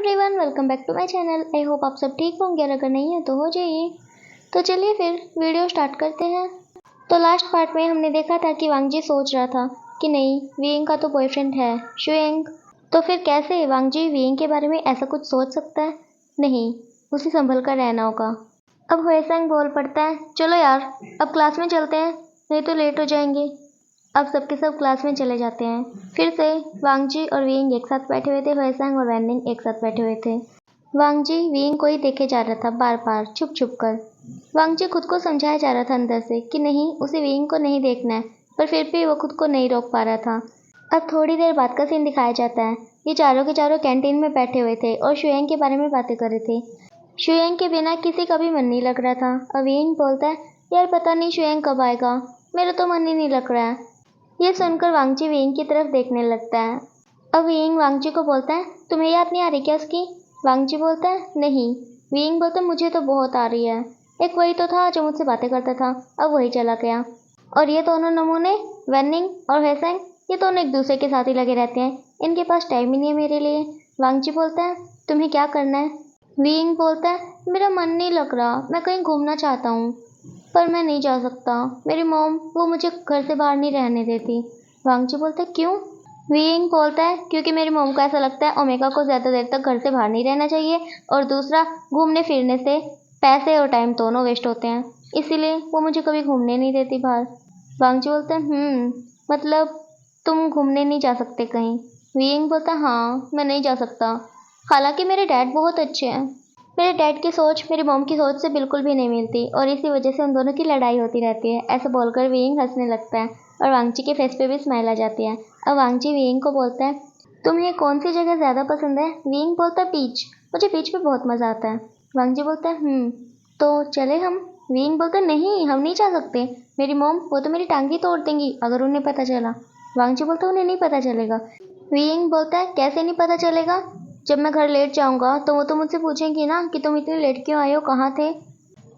Everyone, welcome back to my channel. I hope आप सब ठीक होंगे और अगर नहीं है तो हो जाइए। तो चलिए फिर वीडियो स्टार्ट करते हैं। तो लास्ट पार्ट में हमने देखा था कि वांगजी सोच रहा था कि नहीं, वियिंग का तो बॉयफ्रेंड है शुयेंग, तो फिर कैसे वांगजी वियिंग के बारे में ऐसा कुछ सोच सकता है। नहीं, उसे संभल कर रहना होगा। अब हुएसैंग बोल पड़ता है, चलो यार अब क्लास में चलते हैं, नहीं तो लेट हो जाएंगे। अब सबके सब क्लास में चले जाते हैं। फिर से वांगजी और वियिंग एक साथ बैठे हुए थे, हुएसैंग और वैनिंग एक साथ बैठे हुए थे। वांगजी वियिंग को ही देखे जा रहा था, बार बार छुप छुप कर। वांगजी खुद को समझाया जा रहा था अंदर से कि नहीं, उसे वियिंग को नहीं देखना है, पर फिर भी वो खुद को नहीं रोक पा रहा था। अब थोड़ी देर बाद का सीन दिखाया जाता है। ये चारों के चारों कैंटीन में बैठे हुए थे और शुयेंग के बारे में बातें कर रहे थे। शुयेंग के बिना किसी का भी मन नहीं लग रहा था। अब वियिंग बोलता है, यार पता नहीं शुयेंग कब आएगा, मेरा तो मन ही नहीं लग रहा है। ये सुनकर वांगजी वियिंग की तरफ देखने लगता है। अब वियिंग वांगजी को बोलता है, तुम्हें याद नहीं आ रही क्या उसकी? वांगजी बोलता है, नहीं। वियिंग बोलता है, मुझे तो बहुत आ रही है। एक वही तो था जो मुझसे बातें करता था, अब वही चला गया। और ये दोनों नमूने, वेनिंग और हुएसैंग, ये दोनों एक दूसरे के साथ ही लगे रहते हैं, इनके पास टाइम ही नहीं है मेरे लिए। वांगजी बोलता है, तुम्हें क्या करना है? वियिंग बोलता है, मेरा मन नहीं लग रहा, मैं कहीं घूमना चाहता हूँ, पर मैं नहीं जा सकता। मेरी मॉम वो मुझे घर से बाहर नहीं रहने देती। वांगजी बोलता है, क्यों? वियिंग बोलता है, क्योंकि मेरी मॉम को ऐसा लगता है ओमेगा को ज़्यादा देर तक घर से बाहर नहीं रहना चाहिए, और दूसरा, घूमने फिरने से पैसे और टाइम दोनों वेस्ट होते हैं, इसीलिए वो मुझे कभी घूमने नहीं देती बाहर। वांगजी बोलता है, मतलब तुम घूमने नहीं जा सकते कहीं? वियिंग बोलता है, हाँ मैं नहीं जा सकता। हालांकि मेरे डैड बहुत अच्छे हैं, मेरे डैड की सोच मेरी मॉम की सोच से बिल्कुल भी नहीं मिलती, और इसी वजह से उन दोनों की लड़ाई होती रहती है। ऐसा बोलकर वियिंग हंसने लगता है और वांगजी के फेस पे भी स्माइल आ जाती है। अब वांगजी वियिंग को बोलता है, तुम्हें कौन सी जगह ज़्यादा पसंद है? वियिंग बोलता है, बीच, मुझे बीच पे बहुत मज़ा आता है। वांगजी बोलता है, तो चले हम? वियिंग बोलता है, नहीं हम नहीं जा सकते, मेरी मॉम वो तो मेरी टांग ही तोड़ देंगी अगर उन्हें पता चला। वांगजी बोलता है, उन्हें नहीं पता चलेगा। वियिंग बोलता है, कैसे नहीं पता चलेगा? जब मैं घर लेट जाऊंगा तो वो तो मुझसे पूछेंगी ना कि तुम इतनी लेट क्यों आए हो, कहाँ थे?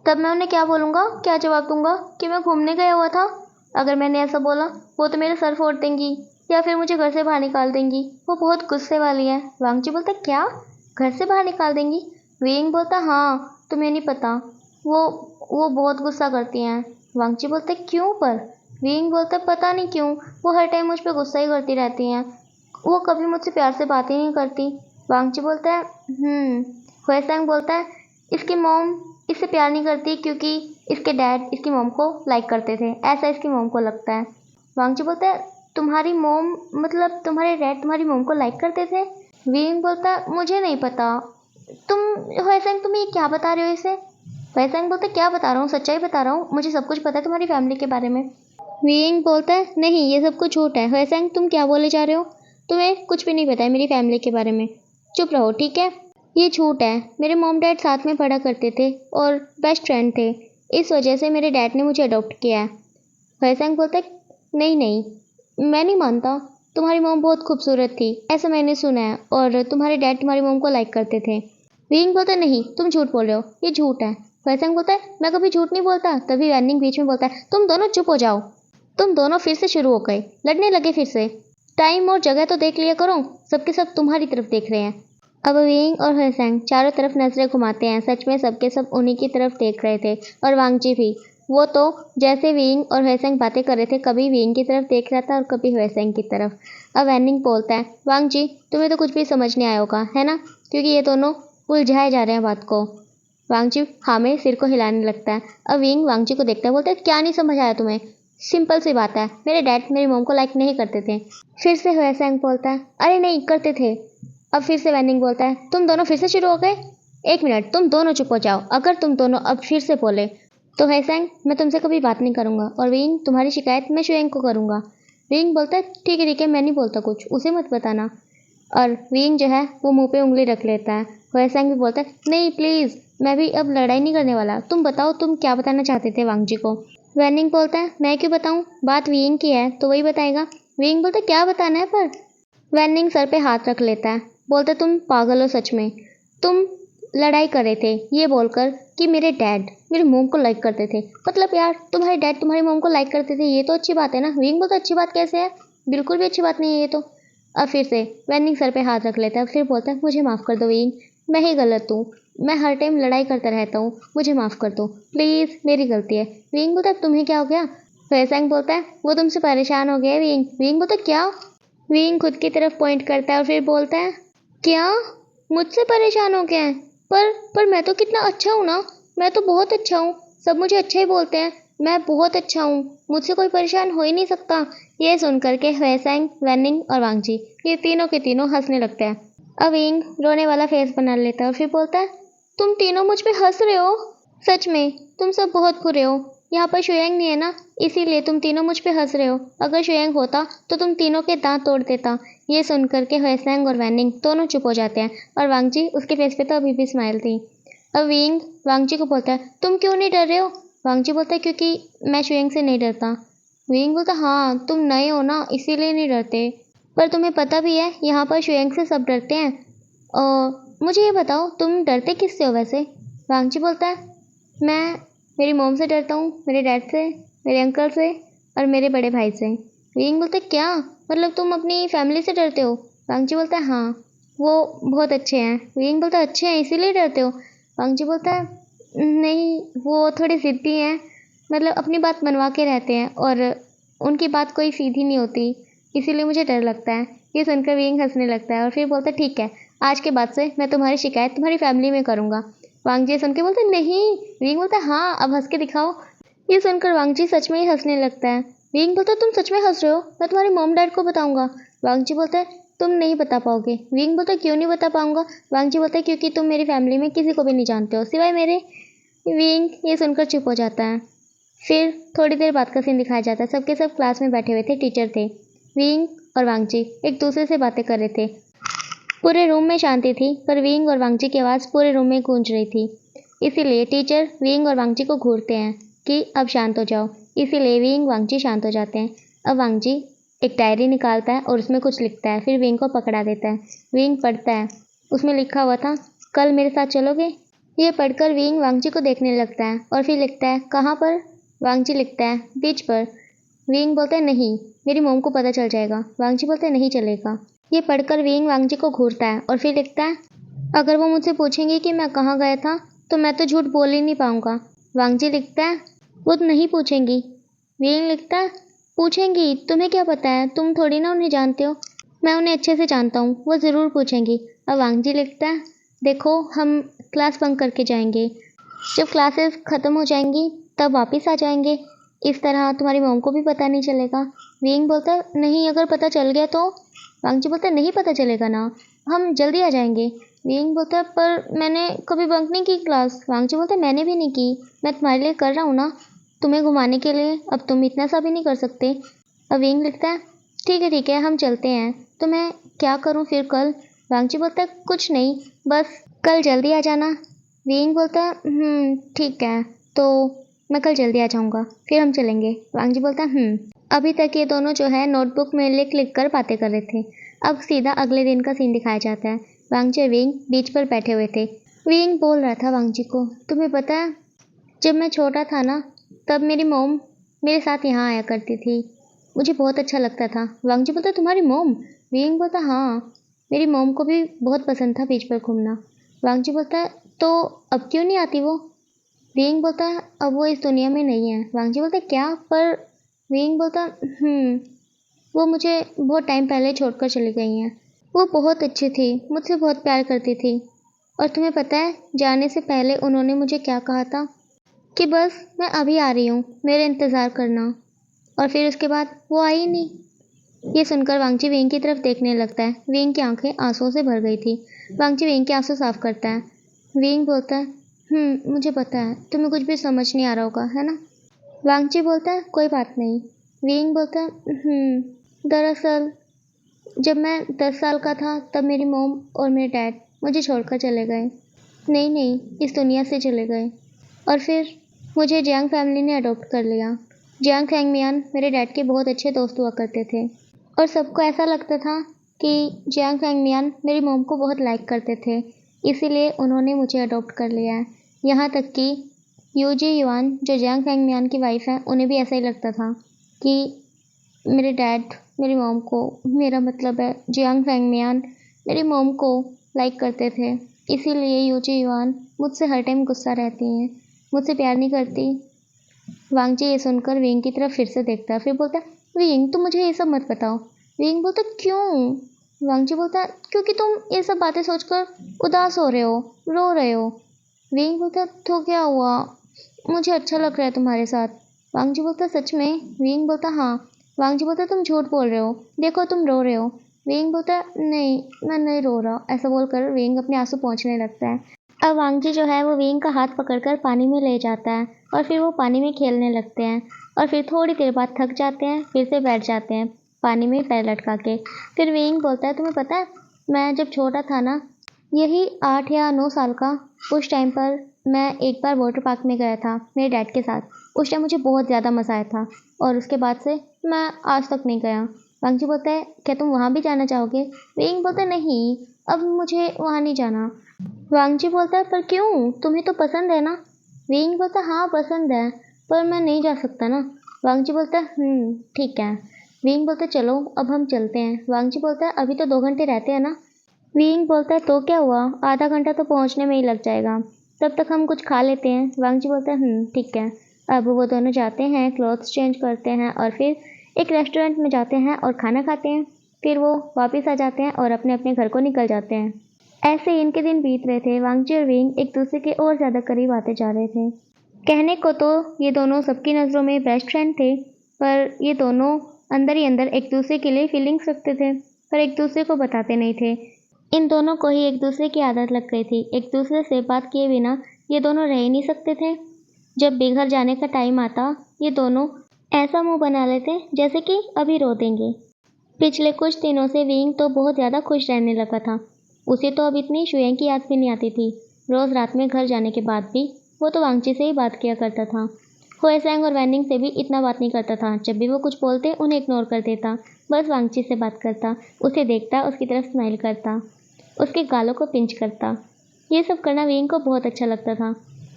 तब मैं उन्हें क्या बोलूँगा, क्या जवाब दूंगा? कि मैं घूमने गया हुआ था। अगर मैंने ऐसा बोला वो तो मेरा सर फोड़ देंगी या फिर मुझे घर से बाहर निकाल देंगी। वो बहुत गुस्से वाली है। वांगजी बोलता है, क्या घर से बाहर निकाल देंगी? वियिंग बोलता, हाँ तुम्हें नहीं पता, वो बहुत गुस्सा करती हैं। वांगजी बोलते, क्यों पर? वियिंग बोलता, पता नहीं क्यों, वो हर टाइम मुझ पर गुस्सा ही करती रहती हैं, वो कभी मुझसे प्यार से बातें नहीं करती। वांगजी बोलता है, हुएसैंग बोलता है, इसकी मॉम इससे प्यार नहीं करती क्योंकि इसके डैड इसकी मॉम को लाइक करते थे, ऐसा इसकी मॉम को लगता है। वांगजी बोलता है, तुम्हारी मॉम मतलब तुम्हारे डैड तुम्हारी मॉम को लाइक करते थे? वियिंग बोलता है, मुझे नहीं पता। तुम हुएसैंग तुम ये क्या बता रहे हो इसे? हुएसैंग बोलता है, क्या बता रहा हूँ, सच्चाई बता रहा हूँ, मुझे सब कुछ पता है तुम्हारी फैमिली के बारे में। वियिंग बोलता है, नहीं ये सब कुछ झूठ है। हुएसैंग तुम क्या बोले जा रहे हो? तुम्हें कुछ भी नहीं पता है मेरी फैमिली के बारे में, चुप रहो ठीक है। ये झूठ है, मेरे मॉम डैड साथ में पढ़ा करते थे और बेस्ट फ्रेंड थे, इस वजह से मेरे डैड ने मुझे अडॉप्ट किया है। हुएसैंग बोलता है, नहीं नहीं मैं नहीं मानता, तुम्हारी मॉम बहुत खूबसूरत थी, ऐसा मैंने सुना है, और तुम्हारे डैड तुम्हारी मॉम को लाइक करते थे। वियिंग बोलता है, नहीं तुम झूठ बोल रहे हो, ये झूठ है। हुएसैंग बोलता है, मैं कभी झूठ नहीं बोलता। तभी वैनिंग बीच में बोलता है, तुम दोनों चुप हो जाओ। तुम दोनों फिर से शुरू हो गए, लड़ने लगे फिर से। टाइम और जगह तो देख लिया करो, सबके सब तुम्हारी तरफ देख रहे हैं। अब वियिंग और हुएसैंग चारों तरफ नजरें घुमाते हैं, सच में सबके सब उन्हीं की तरफ देख रहे थे, और वांगजी भी। वो तो जैसे वियिंग और हुएसैंग बातें कर रहे थे, कभी वियिंग की तरफ देख रहा था और कभी हुएसैंग की तरफ। अब वैनिंग बोलता है, वांगजी तुम्हें तो कुछ भी समझ नहीं आया होगा है ना, क्योंकि ये दोनों उलझाए जा रहे हैं बात को। वांगजी हाँ में सिर को हिलाने लगता है। अब वियिंग वांगजी को देखता है, बोलता है, क्या नहीं समझ आया तुम्हें? सिंपल सी बात है, मेरे डैड मेरी मॉम को लाइक नहीं करते थे। फिर से हुएसैंग बोलता है, अरे नहीं करते थे। अब फिर से वैनिंग बोलता है, तुम दोनों फिर से शुरू हो गए? एक मिनट, तुम दोनों चुप हो जाओ, अगर तुम दोनों अब फिर से बोले तो हुएसैंग मैं तुमसे कभी बात नहीं करूंगा, और वियिंग तुम्हारी शिकायत मैं शुयेंग को करूंगा। वियिंग बोलता है, ठीक है मैं नहीं बोलता कुछ, उसे मत बताना। और वियिंग जो है वो मुंह पे उंगली रख लेता है। हुएसैंग भी बोलता है, नहीं प्लीज़, मैं भी अब लड़ाई नहीं करने वाला, तुम बताओ तुम क्या बताना चाहते थे वांगजी को। वैनिंग बोलता है, मैं क्यों बताऊं, बात वियिंग की है तो वही बताएगा। वियिंग बोलता है, क्या बताना है पर? वैनिंग सर पे हाथ रख लेता है, बोलता है, तुम पागल हो सच में, तुम लड़ाई कर रहे थे ये बोलकर कि मेरे डैड मेरी मॉम को लाइक करते थे। मतलब यार, तुम्हारे डैड तुम्हारी मॉम को लाइक करते थे, ये तो अच्छी बात है ना। वियिंग बोलता है, अच्छी बात कैसे है, बिल्कुल भी अच्छी बात नहीं है ये तो। अब फिर से वैनिंग सर पे हाथ रख लेता है, फिर बोलता है मुझे माफ़ कर दो विंग, मैं ही गलत हूँ, मैं हर टाइम लड़ाई करता रहता हूँ, मुझे माफ़ कर दो प्लीज़, मेरी गलती है। विंग बोलता है तुम्हें क्या हो गया? फैसैंग बोलता है वो तुमसे परेशान हो गया है विंग। विंग बोलता है क्या? विंग खुद की तरफ पॉइंट करता है और फिर बोलता है क्या मुझसे परेशान हो गया है? पर मैं तो कितना अच्छा हूँ ना, मैं तो बहुत अच्छा हूँ, सब मुझे अच्छा ही बोलते हैं, मैं बहुत अच्छा हूँ, मुझसे कोई परेशान हो ही नहीं सकता। ये सुन करके फैसैंग, वैनिंग और वांगजी ये तीनों के तीनों हंसने लगते हैं। अब विंग रोने वाला फेस बना लेता है और फिर बोलता है तुम तीनों मुझ पे हंस रहे हो? सच में तुम सब बहुत बुरे हो। यहाँ पर शुयांग नहीं है ना, इसीलिए तुम तीनों मुझ पे हंस रहे हो। अगर शुयांग होता तो तुम तीनों के दांत तोड़ देता। ये सुन करके हवेसैंग और वैनिंग दोनों चुप हो जाते हैं और वांगजी उसके फेस पे तो अभी भी स्माइल थी। अब विंग वांगजी को बोलता है तुम क्यों नहीं डर रहे हो? वांगजी बोलता है क्योंकि मैं शुयांग से नहीं डरता। विंग बोलता हाँ तुम नए हो ना इसीलिए नहीं डरते, पर तुम्हें पता भी है यहाँ पर शुयांग से सब डरते हैं। मुझे ये बताओ तुम डरते किससे हो वैसे? वांगजी बोलता है मैं मेरी मॉम से डरता हूँ, मेरे डैड से, मेरे अंकल से और मेरे बड़े भाई से। विंग बोलता है क्या मतलब तुम अपनी फैमिली से डरते हो? वांगजी बोलता है हाँ वो बहुत अच्छे हैं। विंग बोलता है अच्छे हैं इसीलिए डरते हो? वांगजी बोलता है नहीं वो थोड़े ज़िद्दी हैं, मतलब अपनी बात मनवा के रहते हैं और उनकी बात कोई सीधी नहीं होती, इसीलिए मुझे डर लगता है। ये सुनकर विंग हंसने लगता है और फिर बोलता है ठीक है आज के बाद से मैं तुम्हारी शिकायत तुम्हारी फैमिली में करूँगा। वांगजी सुन के बोलते नहीं। विंग बोलता है हाँ अब हंस के दिखाओ। ये सुनकर वांगजी सच में ही हंसने लगता है। विंग बोलता है तुम सच में हंस रहे हो? मैं तुम्हारे मॉम डैड को बताऊंगा। वांगजी बोलता है तुम नहीं बता पाओगे। विंग बोलता है क्यों नहीं बता पाऊंगा? वांगजी बोलता है क्योंकि तुम मेरी फैमिली में किसी को भी नहीं जानते हो सिवाय मेरे। विंग ये सुनकर चुप हो जाता है। फिर थोड़ी देर बाद का सीन दिखाया जाता है। सबके सब क्लास में बैठे हुए थे, टीचर थे, विंग और वांगजी एक दूसरे से बातें कर रहे थे। पूरे रूम में शांति थी पर विंग और वांगजी की आवाज़ पूरे रूम में गूंज रही थी। इसीलिए टीचर विंग और वांगजी को घूरते हैं कि अब शांत हो जाओ। इसीलिए विंग वांगजी शांत हो जाते हैं। अब वांगजी एक डायरी निकालता है और उसमें कुछ लिखता है, फिर विंग को पकड़ा देता है। विंग पढ़ता है, उसमें लिखा हुआ था कल मेरे साथ चलोगे? ये पढ़कर विंग वांगजी को देखने लगता है और फिर लिखता है कहाँ पर? वांगजी लिखता है बीच पर। विंग बोलता है नहीं मेरी मोम को पता चल जाएगा। वांगजी बोलता है नहीं चलेगा। ये पढ़कर विंग वांगजी को घूरता है और फिर लिखता है अगर वो मुझसे पूछेंगे कि मैं कहाँ गया था तो मैं तो झूठ बोल ही नहीं पाऊंगा। वांगजी लिखता है वो तो नहीं पूछेंगी। विंग लिखता है पूछेंगी, तुम्हें क्या पता है, तुम थोड़ी ना उन्हें जानते हो, मैं उन्हें अच्छे से जानता हूँ, वो ज़रूर पूछेंगी। अब वांगजी लिखता है देखो हम क्लास बंक करके जाएंगे, जब क्लासेस ख़त्म हो जाएंगी तब वापस आ जाएंगे, इस तरह तुम्हारी मॉम को भी पता नहीं चलेगा। विंग बोलता है नहीं अगर पता चल गया तो? वांगजी बोलता है नहीं पता चलेगा ना, हम जल्दी आ जाएंगे। विंग बोलता है पर मैंने कभी बंक नहीं की क्लास। वांगजी बोलता है मैंने भी नहीं की, मैं तुम्हारे लिए कर रहा हूँ ना, तुम्हें घुमाने के लिए, अब तुम इतना सा भी नहीं कर सकते। अब विंग लिखता है ठीक है हम चलते हैं, तो मैं क्या करूँ फिर कल? वांगजी बोलता है कुछ नहीं, बस कल जल्दी आ जाना। विंग बोलता है ठीक है, तो मैं कल जल्दी आ जाऊँगा, फिर हम चलेंगे। वांगजी बोलता है अभी तक ये दोनों जो है नोटबुक में लिख लिख कर बातें कर रहे थे। अब सीधा अगले दिन का सीन दिखाया जाता है। वांगजी और विंग बीच पर बैठे हुए थे। विंग बोल रहा था वांगजी को तुम्हें पता है जब मैं छोटा था ना तब मेरी मॉम मेरे साथ यहाँ आया करती थी, मुझे बहुत अच्छा लगता था। वांगजी बोलता तुम्हारी मॉम? विंग बोलता हाँ मेरी मॉम को भी बहुत पसंद था बीच पर घूमना। वांगजी बोलता है तो अब क्यों नहीं आती वो? विंग बोलता है अब वो इस दुनिया में नहीं है। वांगजी बोलता है क्या? पर विंग बोलता वो मुझे बहुत टाइम पहले छोड़कर चली गई हैं, वो बहुत अच्छी थी, मुझसे बहुत प्यार करती थी, और तुम्हें पता है जाने से पहले उन्होंने मुझे क्या कहा था कि बस मैं अभी आ रही हूँ, मेरे इंतज़ार करना, और फिर उसके बाद वो आई ही नहीं। ये सुनकर वांगजी विंग की तरफ देखने लगता है। विंग की आंखें आंसुओं से भर गई थी। वांगजी विंग के आंसू साफ करता है। विंग बोलता है मुझे पता है तुम्हें कुछ भी समझ नहीं आ रहा होगा है ना? वांगजी बोलता है कोई बात नहीं। विंग बोलता है दरअसल जब मैं 10 साल का था तब मेरी मॉम और मेरे डैड मुझे छोड़कर चले गए, नहीं इस दुनिया से चले गए, और फिर मुझे जियांग फैमिली ने अडॉप्ट कर लिया। जियांग फैंगमियान मेरे डैड के बहुत अच्छे दोस्त हुआ करते थे और सबको ऐसा लगता था कि जियांग फैंगमियान मेरी मॉम को बहुत लाइक करते थे, इसीलिए उन्होंने मुझे अडॉप्ट कर लिया है। यहाँ तक कि यूजी युआन जो जियांग फैंगमियान की वाइफ है उन्हें भी ऐसा ही लगता था कि मेरे डैड मेरी मॉम को, मेरा मतलब है जियांग फैंगमियान, मेरी मॉम को लाइक करते थे, इसीलिए यूजी युआन मुझसे हर टाइम गुस्सा रहती हैं, मुझसे प्यार नहीं करती। वांगजी ये सुनकर विंग की तरफ फिर से देखता है, फिर बोलता है विंग तुम मुझे ये सब मत बताओ। विंग बोलता क्यों? वांगजी बोलता है क्योंकि तुम ये सब बातें सोचकर उदास हो रहे हो, रो रहे हो। विंग बोलता है तो क्या हुआ, मुझे अच्छा लग रहा है तुम्हारे साथ। वांगजी बोलता है सच में? विंग बोलता हाँ। वांगजी बोलता तुम झूठ बोल रहे हो, देखो तुम रो रहे हो। विंग बोलता है नहीं मैं नहीं रो रहा। ऐसा बोलकर विंग अपने आंसू पोंछने लगता है। अब वांगजी जो है वो विंग का हाथ पकड़कर पानी में ले जाता है और फिर वो पानी में खेलने लगते हैं और फिर थोड़ी देर बाद थक जाते हैं, फिर से बैठ जाते हैं पानी में पैर लटका के। फिर विंग बोलता है तुम्हें पता है मैं जब छोटा था ना, यही 8 या 9 साल का, उस टाइम पर मैं एक बार वाटर पार्क में गया था मेरे डैड के साथ। उस टाइम मुझे बहुत ज़्यादा मज़ा आया था और उसके बाद से मैं आज तक नहीं गया। वांगजी बोलता है क्या तुम वहाँ भी जाना चाहोगे? विंग बोलता है नहीं अब मुझे वहाँ नहीं जाना। वांगजी बोलता है पर क्यों, तुम्हें तो पसंद है ना? विंग बोलता है हाँ पसंद है पर मैं नहीं जा सकता ना। वांगजी बोलता है ठीक है। विंग बोलता है चलो अब हम चलते हैं। वांगजी बोलता है अभी तो 2 घंटे रहते हैं ना। विंग बोलता है तो क्या हुआ, आधा घंटा तो पहुंचने में ही लग जाएगा, तब तक हम कुछ खा लेते हैं। वांगजी बोलता है ठीक है। अब वो दोनों जाते हैं, क्लॉथ्स चेंज करते हैं और फिर एक रेस्टोरेंट में जाते हैं और खाना खाते हैं। फिर वो वापस आ जाते हैं और अपने अपने घर को निकल जाते हैं। ऐसे ही इनके दिन बीत रहे थे। वांगजी और विंग एक दूसरे के और ज़्यादा करीब आते जा रहे थे। कहने को तो ये दोनों सबकी नज़रों में बेस्ट फ्रेंड थे, पर ये दोनों अंदर ही अंदर एक दूसरे के लिए फीलिंग्स रखते थे पर एक दूसरे को बताते नहीं थे। इन दोनों को ही एक दूसरे की आदत लग गई थी, एक दूसरे से बात किए बिना ये दोनों रह ही नहीं सकते थे। जब बेघर जाने का टाइम आता ये दोनों ऐसा मुंह बना लेते जैसे कि अभी रो देंगे। पिछले कुछ दिनों से विंग तो बहुत ज़्यादा खुश रहने लगा था। उसे तो अब इतनी शुएं की याद भी नहीं आती थी। रोज़ रात में घर जाने के बाद भी वो तो वांगजी से ही बात किया करता था। होएसैंग और वैनिंग से भी इतना बात नहीं करता था। जब भी वो कुछ बोलते उन्हें इग्नोर कर देता, बस वांगजी से बात करता, उसे देखता, उसकी तरफ स्माइल करता, उसके गालों को पिंच करता। ये सब करना विंग को बहुत अच्छा लगता था।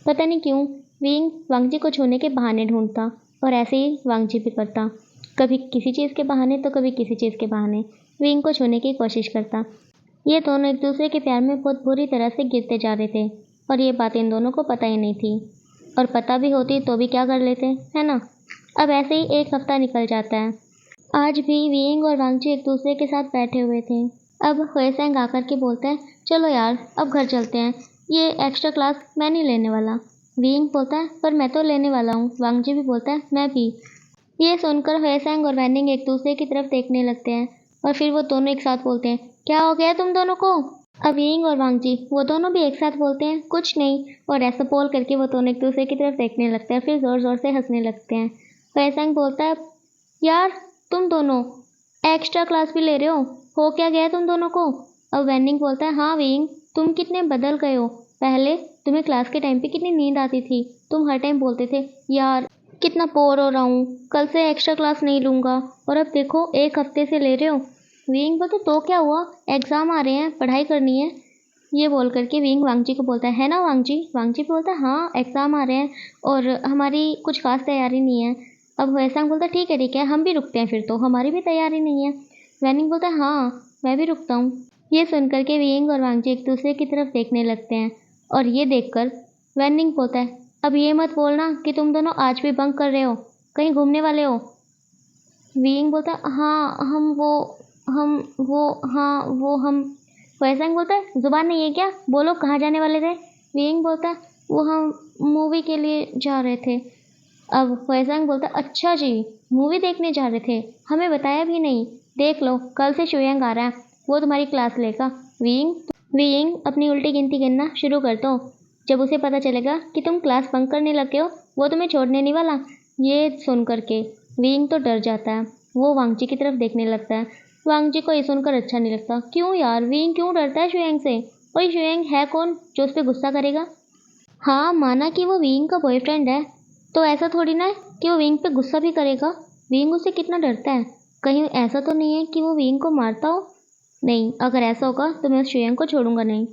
पता नहीं क्यों विंग वांगजी को छूने के बहाने ढूंढता और ऐसे ही वांगजी भी करता, कभी किसी चीज़ के बहाने तो कभी किसी चीज़ के बहाने विंग को छूने की कोशिश करता। ये दोनों एक दूसरे के प्यार में बहुत बुरी तरह से गिरते जा रहे थे और ये बात इन दोनों को पता ही नहीं थी, और पता भी होती तो भी क्या कर लेते, है ना। अब ऐसे ही एक हफ्ता निकल जाता है। आज भी विंग और वांगजी एक दूसरे के साथ बैठे हुए थे। अब होएसैंग आकर के बोलता है चलो यार अब घर चलते हैं, ये एक्स्ट्रा क्लास मैं नहीं लेने वाला। विंग बोलता है पर मैं तो लेने वाला हूँ। वांगजी भी बोलता है मैं भी। ये सुनकर होएसैंग और वैनिंग एक दूसरे की तरफ देखने लगते हैं और फिर वो दोनों एक साथ बोलते हैं क्या हो गया तुम दोनों को? अब विंग और वांगजी वो दोनों भी एक साथ बोलते हैं कुछ नहीं, और ऐसा बोल करके वो दोनों एक दूसरे की तरफ देखने लगते हैं, फिर ज़ोर ज़ोर से हंसने लगते हैं। होएसैंग बोलता है यार तुम दोनों एक्स्ट्रा क्लास भी ले रहे हो क्या गया तुम दोनों को? अब वैनिंग बोलता है हाँ विंग तुम कितने बदल गए हो, पहले तुम्हें क्लास के टाइम पे कितनी नींद आती थी, तुम हर टाइम बोलते थे यार कितना बोर हो रहा हूँ, कल से एक्स्ट्रा क्लास नहीं लूँगा, और अब देखो 1 हफ्ते से ले रहे हो। विंग बोलते तो क्या हुआ, एग्ज़ाम आ रहे हैं, पढ़ाई करनी है। ये बोल करके विंग वांगजी को बोलता है ना वांगजी? वांगजी बोलता है हाँ एग्ज़ाम आ रहे हैं और हमारी कुछ खास तैयारी नहीं है। अब होएसैंग बोलता है ठीक है हम भी रुकते हैं, फिर तो हमारी भी तैयारी नहीं है। वैनिंग बोलता है हाँ मैं भी रुकता हूँ। ये सुन करके विंग और वांगजी एक दूसरे की तरफ देखने लगते हैं और ये देखकर वैनिंग बोलता है अब ये मत बोलना कि तुम दोनों आज भी बंक कर रहे हो, कहीं घूमने वाले हो। विंग बोलता है हाँ हम। होएसैंग बोलता है जुबान नहीं है क्या, बोलो कहाँ जाने वाले थे। विंग बोलता है वो हम मूवी के लिए जा रहे थे। अब होएसैंग बोलता है अच्छा जी मूवी देखने जा रहे थे, हमें बताया भी नहीं, देख लो कल से शुयांग आ रहा है, वो तुम्हारी क्लास लेगा। विंग अपनी उल्टी गिनती गिनना शुरू कर दो, जब उसे पता चलेगा कि तुम क्लास बंक करने लगे हो वो तुम्हें छोड़ने नहीं वाला। ये सुन करके विंग तो डर जाता है, वो वांगजी की तरफ देखने लगता है। वांगजी को ये सुनकर अच्छा नहीं लगता, क्यों यार विंग क्यों डरता है शुयांग से, और शुयांग है कौन जो उस पर गुस्सा करेगा। हाँ माना कि वो विंग का बॉयफ्रेंड है, तो ऐसा थोड़ी ना है कि वो विंग पे गुस्सा भी करेगा। विंग उससे कितना डरता है, कहीं ऐसा तो नहीं है कि वो विंग को मारता हो। नहीं, अगर ऐसा होगा तो मैं उस शुयांग को छोड़ूंगा नहीं।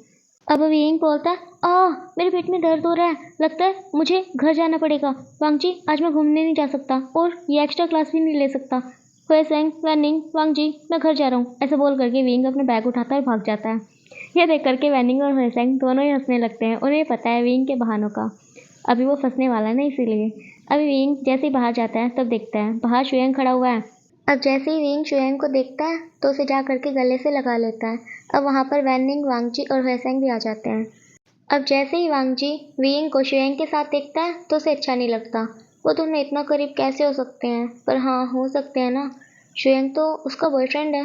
अब विंग बोलता है मेरे पेट में दर्द हो रहा है, लगता है मुझे घर जाना पड़ेगा। वांगजी आज मैं घूमने नहीं जा सकता और ये एक्स्ट्रा क्लास भी नहीं ले सकता। हुएसेंग, वैनिंग, वांगजी, मैं घर जा रहा हूँ, ऐसे बोल करके विंग अपने बैग उठाता है और भाग जाता है। यह देख करके वैनिंग और हुएसेंग दोनों ही हंसने लगते हैं। उन्हें पता है विंग के बहानों का, अभी वो फंसने वाला है ना, इसीलिए। अभी विंग जैसे ही बाहर जाता है तब देखता है बाहर शुएंग खड़ा हुआ है। अब जैसे ही विंग शुएंग को देखता है तो उसे जा करके गले से लगा लेता है। अब वहाँ पर वैनिंग, वांगजी और हुएसेंग भी आ जाते हैं। अब जैसे ही वांगजी विंग को शुएंग के साथ देखता है तो उसे अच्छा नहीं लगता। वो दोनों इतना करीब कैसे हो सकते हैं, पर हाँ हो सकते हैं ना, शुएंग तो उसका बॉयफ्रेंड है।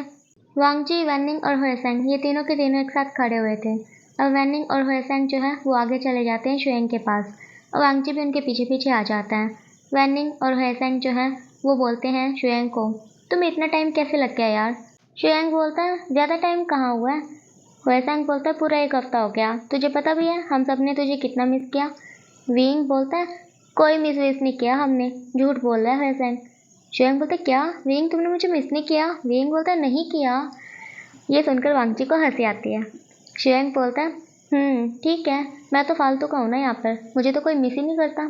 वांगजी, वैनिंग और हुएसेंग ये तीनों के तीनों एक साथ खड़े हुए थे। अब वैनिंग और हुएसेंग जो है वो आगे चले जाते हैं शुएंग के पास और वांगजी भी उनके पीछे पीछे आ जाता है। वैनिंग और हुएसेंग जो है वो बोलते हैं शुएंग को, तुम्हें इतना टाइम कैसे लग गया यार? शुएंग बोलता है ज़्यादा टाइम कहाँ हुआ है। हुएसेंग बोलता है पूरा 1 हफ्ता हो गया, तुझे पता भी है हम सब ने तुझे कितना मिस किया। विंग बोलता है कोई मिस विस नहीं किया हमने, झूठ बोल रहा है हुएसेंग। शुएंग बोलता है क्या विंग, तुमने मुझे मिस नहीं किया? विंग बोलता है नहीं किया। ये सुनकर वांगजी को हंसी आती है। शुएंग बोलता है ठीक है, मैं तो फालतू का हूँ ना यहाँ पर, मुझे तो कोई मिस ही नहीं करता।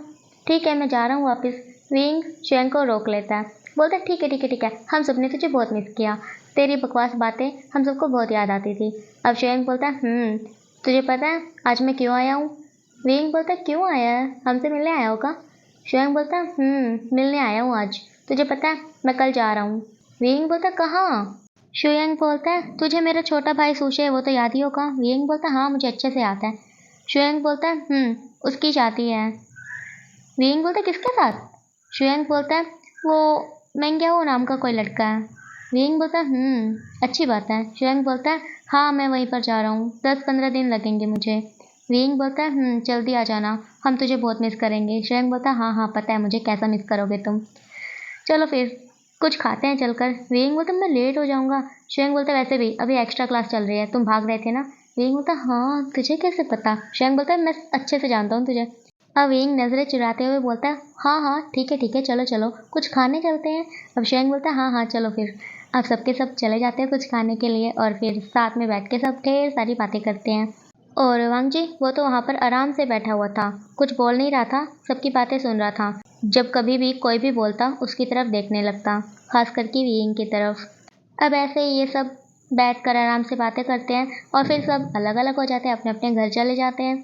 ठीक है मैं जा रहा हूँ वापस। विंग शुएंग को रोक लेता है, बोलता है ठीक है ठीक है ठीक है, हम सब ने तुझे बहुत मिस किया, तेरी बकवास बातें हम सबको बहुत याद आती थी। अब शुएंग बोलता है तुझे पता है आज मैं क्यों आया हूँ? विंग बोलता है क्यों आया है, हमसे मिलने आया होगा? शुएंग बोलता है मिलने आया हूँ आज, तुझे पता है मैं कल जा रहा हूँ। विंग बोलता है कहाँ? शुएंग बोलता है तुझे मेरा छोटा भाई सूशे वो तो याद ही होगा। विंग बोलता है हाँ मुझे अच्छे से याद है। शुएंग बोलता है उसकी शादी है। विंग बोलता है किसके साथ? शुएंग बोलता है वो मेंग्याओ नाम का कोई लड़का है। विंग बोलता है अच्छी बात है। शुएंग बोलता है हाँ मैं वहीं पर जा रहा हूँ, 10-15 दिन लगेंगे मुझे। विंग बोलता है जल्दी आ जाना, हम तुझे बहुत मिस करेंगे। शुएंग बोलता है हाँ हाँ पता है मुझे कैसा मिस करोगे तुम, चलो फिर कुछ खाते हैं चलकर। विंग बोलता मैं लेट हो जाऊंगा। शुएंग बोलता वैसे भी अभी एक्स्ट्रा क्लास चल रही है, तुम भाग रहे थे ना। विंग बोलता हाँ तुझे कैसे पता? शुएंग बोलता है मैं अच्छे से जानता हूँ तुझे। अब विंग नजरें चुराते हुए बोलता है हाँ ठीक है चलो चलो कुछ खाने चलते हैं। अब शुएंग बोलता है हाँ चलो फिर। अब सबके सब चले जाते हैं कुछ खाने के लिए और फिर साथ में बैठ के सब ढेर सारी बातें करते हैं। और वांगजी वो तो वहाँ पर आराम से बैठा हुआ था, कुछ बोल नहीं रहा था, सबकी बातें सुन रहा था। जब कभी भी कोई भी बोलता उसकी तरफ देखने लगता, खास करके विंग की तरफ। अब ऐसे ही ये सब बैठकर आराम से बातें करते हैं और फिर सब अलग अलग हो जाते हैं, अपने अपने घर चले जाते हैं।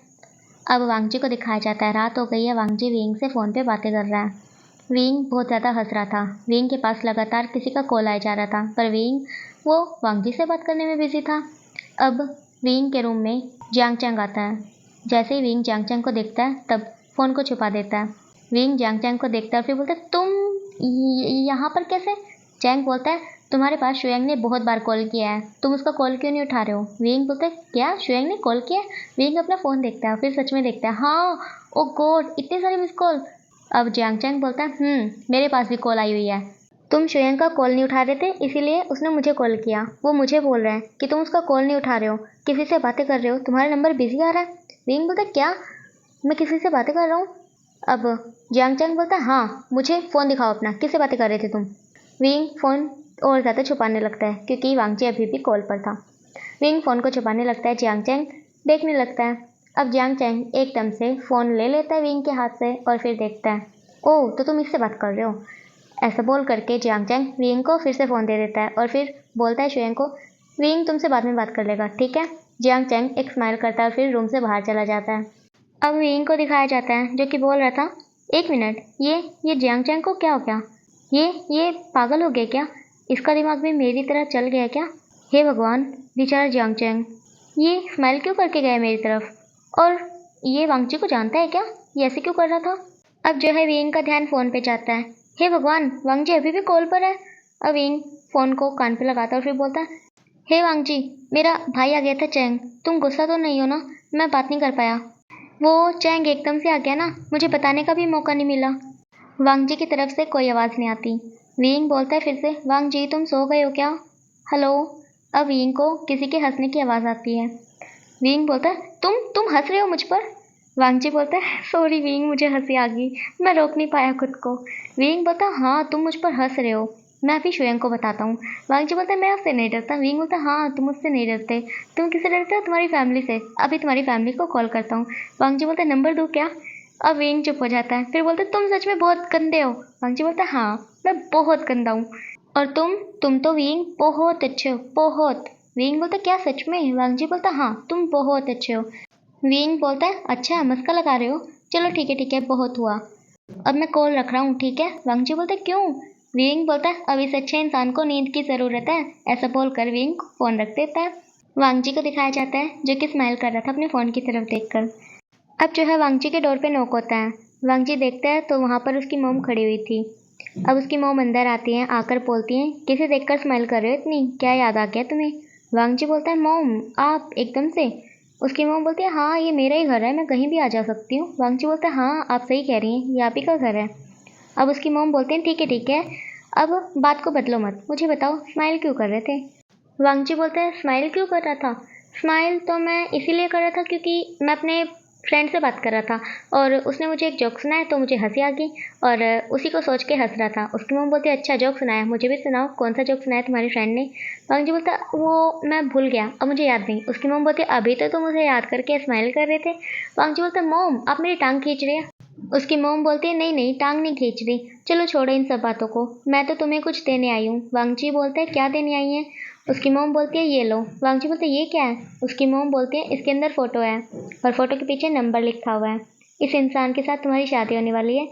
अब वांगजी को दिखाया जाता है रात हो गई है, वांगजी विंग से फ़ोन पे बातें कर रहा है। विंग बहुत ज़्यादा हंस रहा था, विंग के पास लगातार किसी का कॉल आया जा रहा था, पर विंग वो वांगजी से बात करने में बिजी था। अब विंग के रूम में जियांग चैंग आता है। जैसे ही विंग जियांग चैंग को देखता है तब फ़ोन को छुपा देता है। विंग जियांग चैंग को देखता है और फिर बोलता है तुम यहाँ पर कैसे? चैंग बोलता है तुम्हारे पास शुएंग ने बहुत बार कॉल किया है, तुम उसका कॉल क्यों नहीं उठा रहे हो? विंग बोलता है क्या शुएंग ने कॉल किया? विंग अपना फ़ोन देखता है फिर सच में देखता है, हाँ ओ गॉड इतने सारे मिस कॉल। अब जियांग चैंग बोलता है मेरे पास भी कॉल आई हुई है, तुम शुएंग का कॉल नहीं उठा रहे थे इसीलिए उसने मुझे कॉल किया, वो मुझे बोल रहा है कि तुम उसका कॉल नहीं उठा रहे हो, किसी से बातें कर रहे हो, तुम्हारा नंबर बिजी आ रहा है। विंग बोलता है क्या मैं किसी से बातें कर रहा हूँ? अब जियांग चैंग बोलता है हाँ मुझे फ़ोन दिखाओ अपना, किससे बातें कर रहे थे तुम? विंग फ़ोन और ज़्यादा छुपाने लगता है क्योंकि वांगजी अभी भी कॉल पर था। विंग फ़ोन को छुपाने लगता है, जियांग चैंग देखने लगता है। अब जियांग चैंग एकदम से फ़ोन ले लेता है विंग के हाथ से और फिर देखता है ओह तो तुम इससे बात कर रहे हो। ऐसा बोल करके जियांग चैंग विंग को फिर से फ़ोन दे देता है और फिर बोलता है शुएंग को विंग तुमसे बाद में बात कर लेगा ठीक है। जियांग चैंग एक स्माइल करता है और फिर रूम से बाहर चला जाता है। अब विंग को दिखाया जाता है जो कि बोल रहा था 1 मिनट ये जियांग चैंग को क्या हो गया, ये पागल हो गया क्या, इसका दिमाग भी मेरी तरह चल गया क्या? हे भगवान बेचारा जियांग चैंग ये स्माइल क्यों करके गया मेरी तरफ, और ये वांगजी को जानता है क्या, ये ऐसे क्यों कर रहा था? अब जो है विंग का ध्यान फ़ोन पे जाता है, हे भगवान वांगजी अभी भी कॉल पर है। अब विंग फ़ोन को कान पे लगाता है और फिर बोलता है हे वांगजी मेरा भाई आ गया था चैंग, तुम गुस्सा तो नहीं हो ना, मैं बात नहीं कर पाया। वो चैंग एकदम से आ गया ना, मुझे बताने का भी मौका नहीं मिला। वांगजी की तरफ से कोई आवाज़ नहीं आती। विंग बोलता है फिर से वांगजी तुम सो गए हो क्या? हेलो। अब विंग को किसी के हंसने की आवाज़ आती है। विंग बोलता है तुम हंस रहे हो मुझ पर? वांगजी बोलता है सॉरी विंग मुझे हंसी आ गई, मैं रोक नहीं पाया खुद को। विंग बोलता है हाँ तुम मुझ पर हंस रहे हो, मैं अभी शुएंग को बताता हूँ। वांगजी बोलता है मैं आपसे नहीं डरता। विंग बोलता है हाँ तुम मुझसे नहीं डरते, तुम किससे डरते हो? तुम्हारी फैमिली से, अभी तुम्हारी फैमिली को कॉल करता हूँ। वांगजी बोलता है नंबर दूँ क्या? अब विंग चुप हो जाता है, फिर बोलता है तुम सच में बहुत गंदे हो। वांगजी बोलता है हाँ मैं बहुत गंदा हूँ। और तुम तो वीइंग बहुत अच्छे हो, बहुत। वीइंग बोलता क्या सच में? वांगजी बोलता हाँ तुम बहुत अच्छे हो। वीइंग बोलता है अच्छा मस्का लगा रहे हो, चलो ठीक है बहुत हुआ, अब मैं कॉल रख रहा हूँ ठीक है। वांगजी बोलता है क्यों? वीइंग बोलता है अब इस अच्छे इंसान को नींद की ज़रूरत है। ऐसा बोलकर वीइंग फ़ोन रख देता है। वांगजी को दिखाया जाता है जो कि स्माइल कर रहा था अपने फ़ोन की तरफ देखकर। अब जो है वांगजी के डोर पे नॉक होता है। वांगजी देखता है तो वहाँ पर उसकी मोम खड़ी हुई थी। अब उसकी मोम अंदर आती हैं, आकर बोलती हैं किसे देखकर स्माइल कर रहे हो इतनी, क्या याद आ गया तुम्हें? वांगजी बोलता है मोम आप एकदम से। उसकी मोम बोलती है हाँ ये मेरा ही घर है, मैं कहीं भी आ जा सकती हूँ। वांगजी बोलता है हाँ आप सही कह रही हैं, ये आप ही का घर है। अब उसकी मोम बोलती हैं ठीक है, अब बात को बदलो मत, मुझे बताओ स्माइल क्यों कर रहे थे? वांगजी बोलता है स्माइल क्यों कर रहा था? स्माइल तो मैं इसीलिए कर रहा था क्योंकि मैं अपने फ्रेंड से बात कर रहा था और उसने मुझे एक जोक सुनाया तो मुझे हंसी आ गई और उसी को सोच के हंस रहा था। उसकी मम्मी बोलती है अच्छा जोक सुनाया, मुझे भी सुनाओ, कौन सा जोक सुनाया तुम्हारी फ्रेंड ने? वांगजी बोलता वो मैं भूल गया, अब मुझे याद नहीं। उसकी मम्मी बोलती अभी तो तुम मुझे याद करके स्माइल कर रहे थे। वांगजी बोलता मोम आप मेरी टांग खींच रहे हैं। उसकी मोम बोलती है नहीं टांग नहीं खींच रही, चलो छोड़ो इन सब बातों को, मैं तो तुम्हें कुछ देने आई हूँ। वांगजी बोलते हैं क्या देने आई हैं? उसकी मोम बोलती है ये लो। वांगजी बोलते है ये क्या है? उसकी मोम बोलती है इसके अंदर फ़ोटो है और फ़ोटो के पीछे नंबर लिखा हुआ है, इस इंसान के साथ तुम्हारी शादी होने वाली है,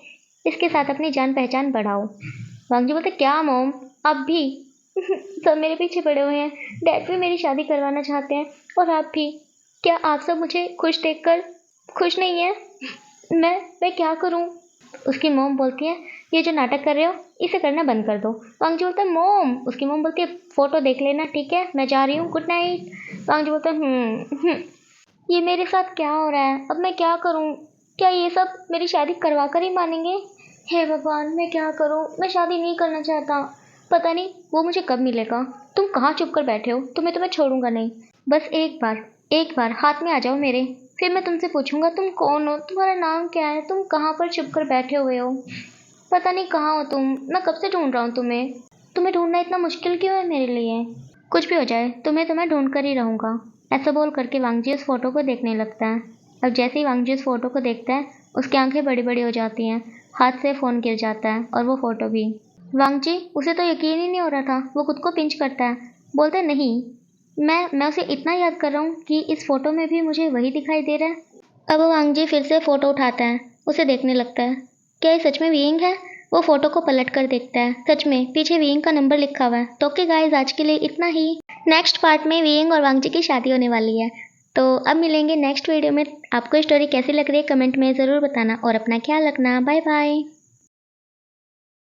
इसके साथ अपनी जान पहचान बढ़ाओ। वांगजी बोलते क्या मोम अब भी? सब मेरे पीछे पड़े हुए हैं, डैड भी मेरी शादी करवाना चाहते हैं और आप भी, क्या आप सब मुझे खुश देखकर खुश नहीं है? मैं क्या करूं? उसकी मोम बोलती है ये जो नाटक कर रहे हो इसे करना बंद कर दो। वांगजी बोलता है मोम। उसकी मोम बोलती है फोटो देख लेना ठीक है, मैं जा रही हूँ, गुड नाइट। वांगजी बोलता है ये मेरे साथ क्या हो रहा है, अब मैं क्या करूँ? क्या ये सब मेरी शादी करवा कर ही मानेंगे? हे भगवान मैं क्या करूँ, मैं शादी नहीं करना चाहता, पता नहीं वो मुझे कब मिलेगा। तुम कहाँ छुप कर बैठे हो, तुम्हें तो मैं छोड़ूंगा नहीं, बस एक बार हाथ में आ जाओ मेरे, फिर मैं तुमसे पूछूंगा तुम कौन हो, तुम्हारा नाम क्या है, तुम कहाँ पर छुप कर बैठे हुए हो, पता नहीं कहाँ हो तुम, मैं कब से ढूंढ रहा हूँ तुम्हें, तुम्हें ढूंढना इतना मुश्किल क्यों है मेरे लिए? कुछ भी हो जाए तुम्हें तो मैं ढूंढ कर ही रहूँगा। ऐसा बोल करके वांगजी उस फोटो को देखने लगता है। अब जैसे ही वांगजी उस फोटो को देखता है उसकी आंखें बड़ी बड़ी हो जाती हैं, हाथ से फ़ोन गिर जाता है और वो फ़ोटो भी। वांगजी उसे तो यकीन ही नहीं हो रहा था, वो खुद को पिंच करता है, बोलते नहीं मैं उसे इतना याद कर रहा हूँ कि इस फोटो में भी मुझे वही दिखाई दे रहा है। अब वांगजी फिर से फ़ोटो उठाता है, उसे देखने लगता है, क्या ये सच में वीइंग है? वो फ़ोटो को पलट कर देखता है, सच में पीछे वीइंग का नंबर लिखा हुआ है। तो ओके गाइस आज के लिए इतना ही। नेक्स्ट पार्ट में वीइंग और वांगजी की शादी होने वाली है, तो अब मिलेंगे नेक्स्ट वीडियो में। आपको स्टोरी कैसी लग रही है कमेंट में ज़रूर बताना और अपना ख्याल रखना। Bye bye.